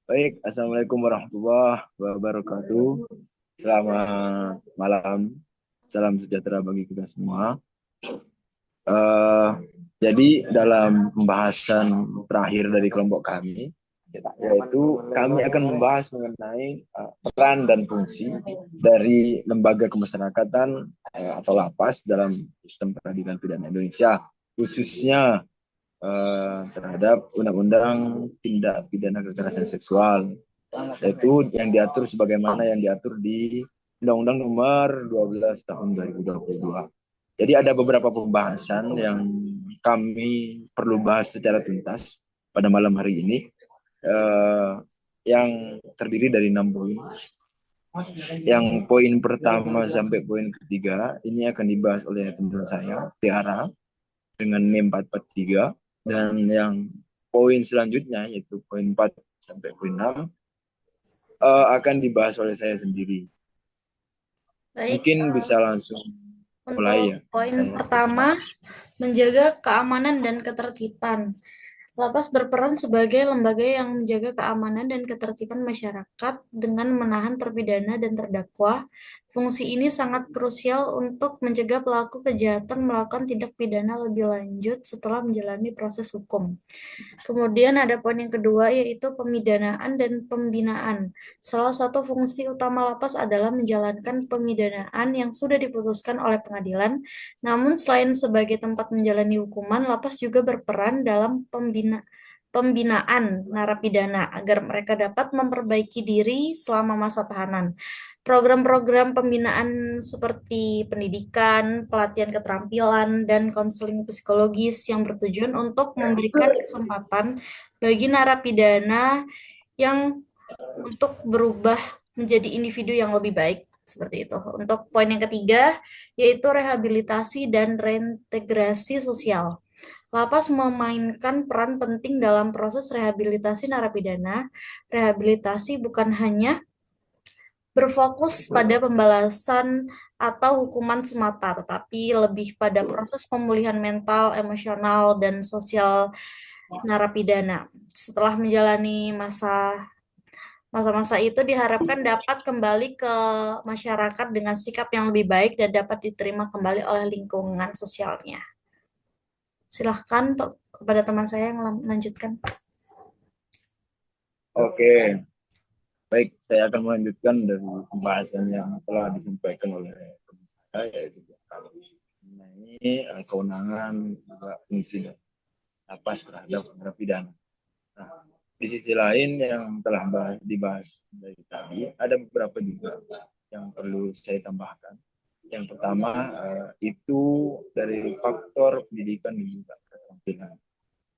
Baik, Assalamualaikum warahmatullahi wabarakatuh. Selamat malam, salam sejahtera bagi kita semua. Eh, jadi dalam pembahasan terakhir dari kelompok kami, yaitu kami akan membahas mengenai peran dan fungsi dari lembaga kemasyarakatan atau lapas dalam sistem peradilan pidana Indonesia, khususnya terhadap undang-undang tindak pidana kekerasan seksual, yaitu yang diatur sebagaimana yang diatur di Undang-Undang Nomor 12 Tahun 2022. Jadi ada beberapa pembahasan yang kami perlu bahas secara tuntas pada malam hari ini, eh, yang terdiri dari 6 poin. Yang poin pertama sampai poin ketiga ini akan dibahas oleh teman saya, Tiara, dengan NIM 443, dan yang poin selanjutnya yaitu poin 4 sampai poin 6 akan dibahas oleh saya sendiri. Baik, Mungkin bisa langsung mulai untuk ya. poin Saya pertama, menjaga keamanan dan ketertiban. Lapas berperan sebagai lembaga yang menjaga keamanan dan ketertiban masyarakat dengan menahan terpidana dan terdakwa. Fungsi ini sangat krusial untuk mencegah pelaku kejahatan melakukan tindak pidana lebih lanjut setelah menjalani proses hukum. Kemudian ada poin yang kedua yaitu pemidanaan dan pembinaan. Salah satu fungsi utama lapas adalah menjalankan pemidanaan yang sudah diputuskan oleh pengadilan. Namun selain sebagai tempat menjalani hukuman, lapas juga berperan dalam pembinaan narapidana agar mereka dapat memperbaiki diri selama masa tahanan. Program-program pembinaan seperti pendidikan, pelatihan keterampilan, dan konseling psikologis yang bertujuan untuk memberikan kesempatan bagi narapidana yang untuk berubah menjadi individu yang lebih baik. Seperti itu. Untuk poin yang ketiga, yaitu rehabilitasi dan reintegrasi sosial. Lapas memainkan peran penting dalam proses rehabilitasi narapidana. Rehabilitasi bukan hanya berfokus pada pembalasan atau hukuman semata, tetapi lebih pada proses pemulihan mental, emosional, dan sosial narapidana. Setelah menjalani masa-masa itu diharapkan dapat kembali ke masyarakat dengan sikap yang lebih baik dan dapat diterima kembali oleh lingkungan sosialnya. Silahkan kepada teman saya yang melanjutkan. Oke, baik, saya akan melanjutkan dari pembahasan yang telah disampaikan oleh teman saya, yaitu mengenai kewenangan juga fungsi dan lapas terhadap narapidana. Nah, di sisi lain yang telah dibahas dari tadi, ada beberapa juga yang perlu saya tambahkan. Yang pertama itu dari faktor pendidikan dan juga keterampilan.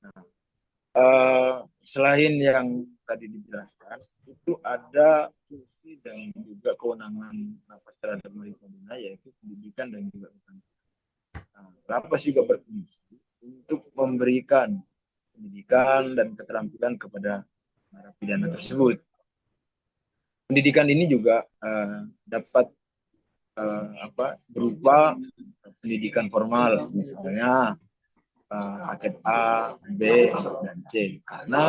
Nah, selain yang tadi dijelaskan, itu ada fungsi dan juga kewenangan lapas terhadap narapidana, yaitu pendidikan dan juga keterampilan. Nah, lapas juga berfungsi untuk memberikan pendidikan dan keterampilan kepada narapidana tersebut. Pendidikan ini juga dapat berupa pendidikan formal, misalnya paket A, B, dan C. Karena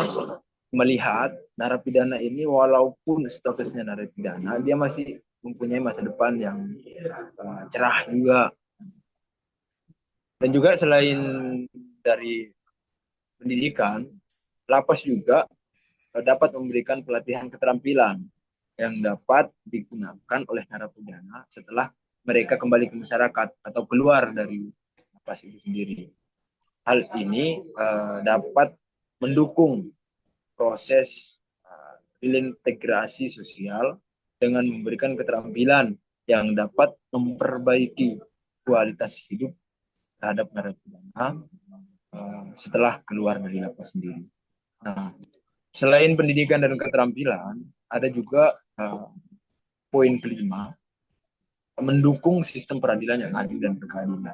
melihat narapidana ini walaupun statusnya narapidana, dia masih mempunyai masa depan yang cerah juga. Dan juga selain dari pendidikan, lapas juga dapat memberikan pelatihan keterampilan yang dapat digunakan oleh narapidana setelah mereka kembali ke masyarakat atau keluar dari lapas itu sendiri. Hal ini dapat mendukung proses reintegrasi sosial dengan memberikan keterampilan yang dapat memperbaiki kualitas hidup terhadap narapidana setelah keluar dari lapas sendiri. Nah, selain pendidikan dan keterampilan, ada juga poin kelima, mendukung sistem peradilan yang adil dan berkeadilan.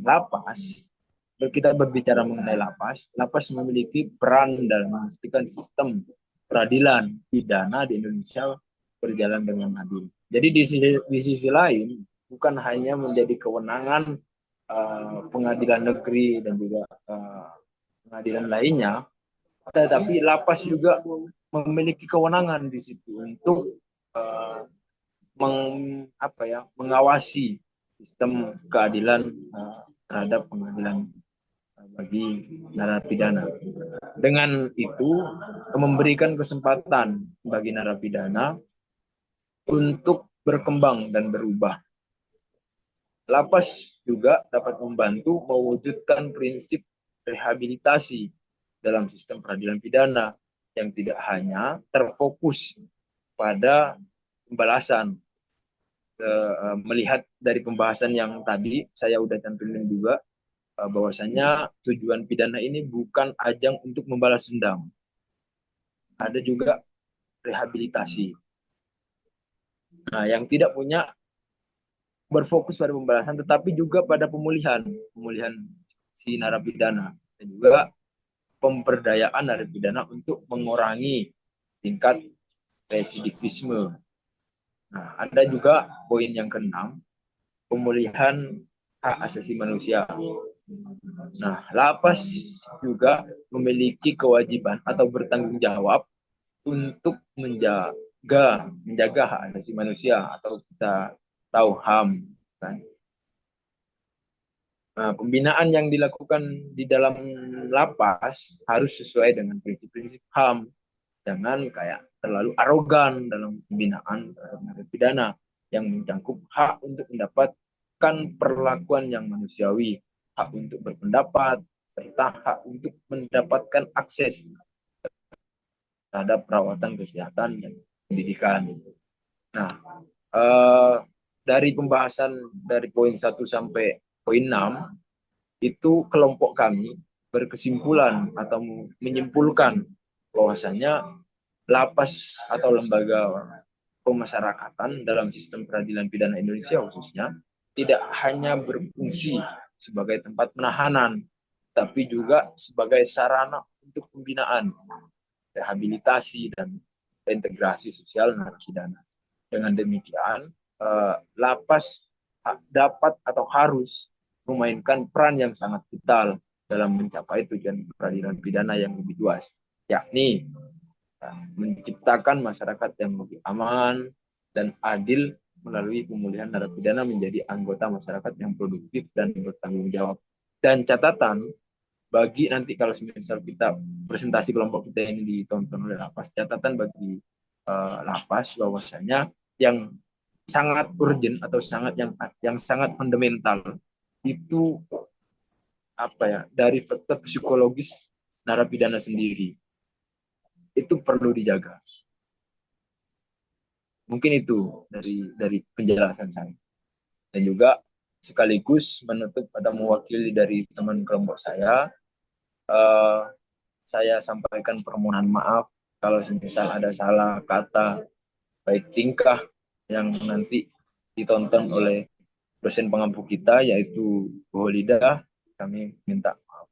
Lapas, kita berbicara mengenai lapas, lapas memiliki peran dalam memastikan sistem peradilan pidana di Indonesia berjalan dengan adil. Jadi di sisi lain, bukan hanya menjadi kewenangan pengadilan negeri dan juga pengadilan lainnya, tetapi lapas juga memiliki kewenangan di situ untuk mengawasi sistem keadilan terhadap pengadilan bagi narapidana. Dengan itu memberikan kesempatan bagi narapidana untuk berkembang dan berubah. Lapas juga dapat membantu mewujudkan prinsip rehabilitasi dalam sistem peradilan pidana yang tidak hanya terfokus pada pembalasan. Melihat dari pembahasan yang tadi saya udah cantumin juga, bahwasanya tujuan pidana ini bukan ajang untuk membalas dendam. Ada juga rehabilitasi. Nah, yang tidak punya berfokus pada pembalasan, tetapi juga pada pemulihan si narapidana dan juga pemberdayaan narapidana untuk mengurangi tingkat residivisme. Nah, ada juga poin yang keenam, pemulihan hak asasi manusia. Nah, lapas juga memiliki kewajiban atau bertanggung jawab untuk menjaga hak asasi manusia atau kita tahu HAM. Nah, pembinaan yang dilakukan di dalam lapas harus sesuai dengan prinsip-prinsip HAM. Jangan kayak terlalu arogan dalam pembinaan terhadap narapidana yang mencangkup hak untuk mendapatkan perlakuan yang manusiawi, hak untuk berpendapat, serta hak untuk mendapatkan akses terhadap perawatan kesehatan dan pendidikan. Nah, dari pembahasan dari poin 1 sampai poin 6, itu kelompok kami berkesimpulan atau menyimpulkan bahwasanya lapas atau lembaga pemasyarakatan dalam sistem peradilan pidana Indonesia khususnya tidak hanya berfungsi sebagai tempat penahanan, tapi juga sebagai sarana untuk pembinaan, rehabilitasi, dan integrasi sosial narapidana. Dengan demikian, lapas dapat atau harus memainkan peran yang sangat vital dalam mencapai tujuan peradilan pidana yang lebih luas, yakni menciptakan masyarakat yang lebih aman dan adil melalui pemulihan narapidana menjadi anggota masyarakat yang produktif dan bertanggung jawab. Dan catatan bagi nanti kalau misal kita presentasi kelompok kita ini ditonton oleh lapas, catatan bagi lapas bahwasanya yang sangat urgent atau yang sangat fundamental itu dari faktor psikologis narapidana sendiri itu perlu dijaga. Mungkin itu dari penjelasan saya. Dan juga sekaligus menutup atau mewakili dari teman kelompok saya sampaikan permohonan maaf kalau misal ada salah kata baik tingkah yang nanti ditonton oleh dosen pengampu kita yaitu Bu Holida. Kami minta maaf.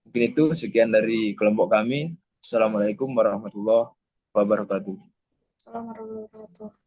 Mungkin itu sekian dari kelompok kami. Assalamualaikum warahmatullahi wabarakatuh. Assalamualaikum warahmatullahi wabarakatuh.